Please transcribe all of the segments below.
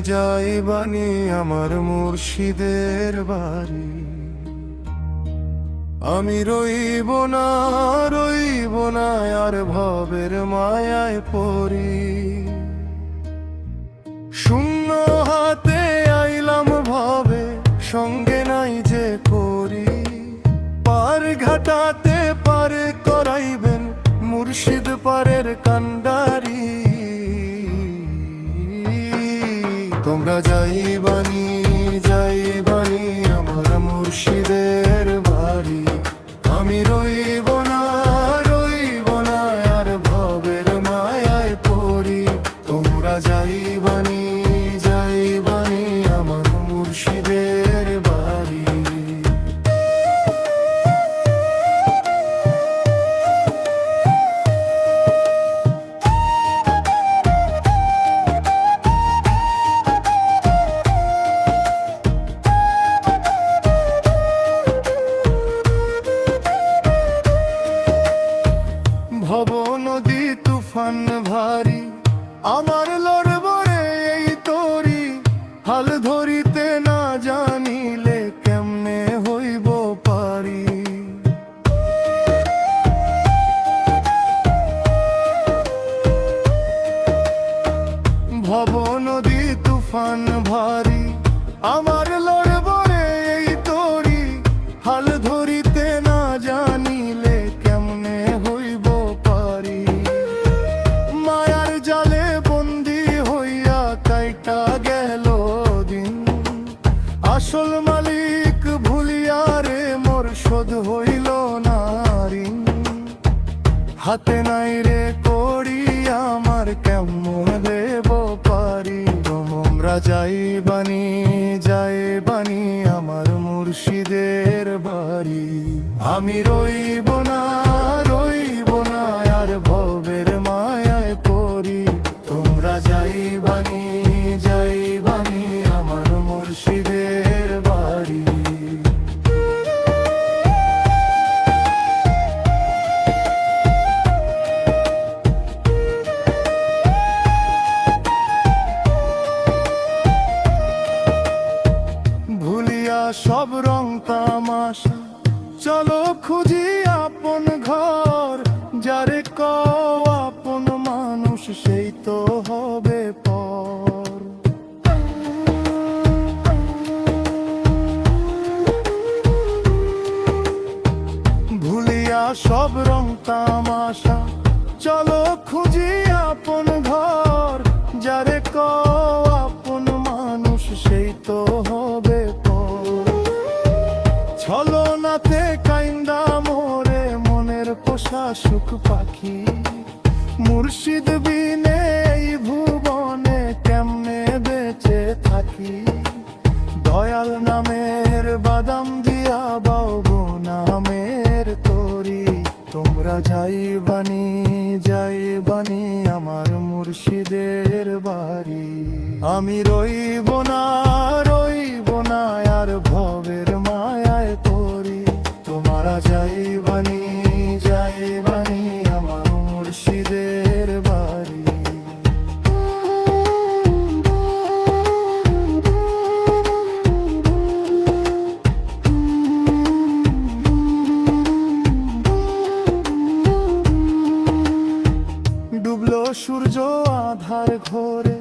যাইবানি আমার মুর্শিদের বাড়ি। আমি রইব না আর ভবের মায়ায় পড়ি। শূন্য হাতে আইলাম ভবে, সঙ্গে নাই যে করি। পার ঘাটাতে পার করাইবেন মুর্শিদ পারের কান্ডারি। তোমরা যাইবানি আমার মুর্শিদের বাড়ি। আমি রইব না আর ভবের মায়ায় পড়ি। তোমরা যাইবানি আমার মুর্শিদের বাড়ি। ভব নদী তুফান ভারী, আমার লড়বরে এই তরি। হাল ধরিতে না জানিলে কেমনে হইব পারি। ভব নদী তুফান ভারী, আমার লড়বরে এই তরি। হাল ধরিতে না জানিলে কেমনে হইব পারি। মায়ার জালে বন্দি হইয়া কাইটা গেল দিন। আসল মালিক ভুলিয়া রে মোর শোধ হইল না ঋণ। হাতে নাই রে করি আমার কেমন দেব পারি। তোমরা যাইবানি আমার মুর্শিদের বাড়ি। আমি রইব না আর ভবের মায়ায় পড়ি। তোমরা যাইবানি আমার মুর্শিদের বাড়ি। ভুলিয়া সব রং তামাশা, চলো খুঁজি আপন ঘর। যারে কও আপন মানুষ, সেই তো হবে পর। ভুলিয়া সব রং তামাশা, চলো খুঁজি আপন ঘর। যারে কও আপন মানুষ, সেই তো হবে পর। ছলনাতে কাইন্দা মোরে মনের পোষা সুখ পাখি। মুর্শিদ বিনে এই ভুবনে কেমনে বেঁচে থাকি। দয়াল নামের বাদাম দিয়া বাউবো নামের তরি। তোমরা যাইবানি আমার মুর্শিদের বাড়ি। আমি রইব না আর ভবের মায়ায় পড়ি। তোমরা যাইবানি আমার মুর্শিদের বাড়ি। ডুবলো সূর্য আধার ঘোরে,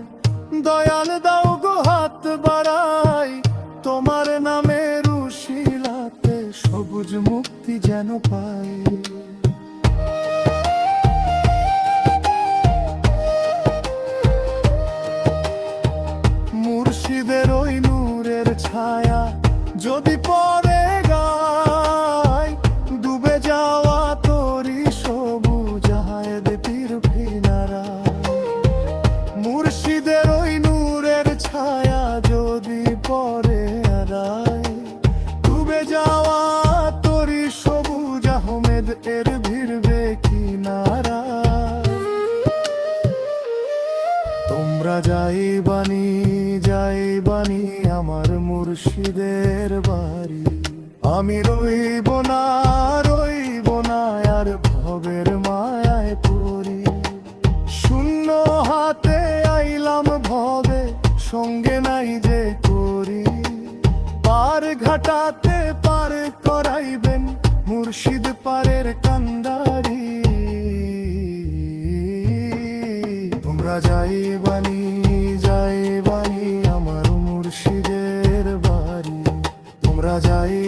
দয়াল দাও গো হাত বাড়াই। তোমার নামের উশিলাতে সবুজ মুক্তি যেন পাই। মুর্শিদের ওই নূরের ছায়া যদি পরে গায়, ডুবে যাওয়া তোরি সবুজ হায়দ পীর ভিনারা। মুর্শিদের ওই নূরের ছায়া যদি পরে রায়, ডুবে যাওয়া তোরি সবুজ আহমেদ এর ভিড়বে কিনারা। তোমরা যাইবানি আমার মুর্শিদের বাড়ি। আমি রইব না আর ভবের মায়ায় পড়ি। শূন্য হাতে আইলাম নাই যে করি পার ঘাটাতে পার করাইবেন মুর্শিদ পারের কান্দারি তোমরা যাইবানি যাইবানি আমার মুর্শিদের বাড়ি তোমরা যাই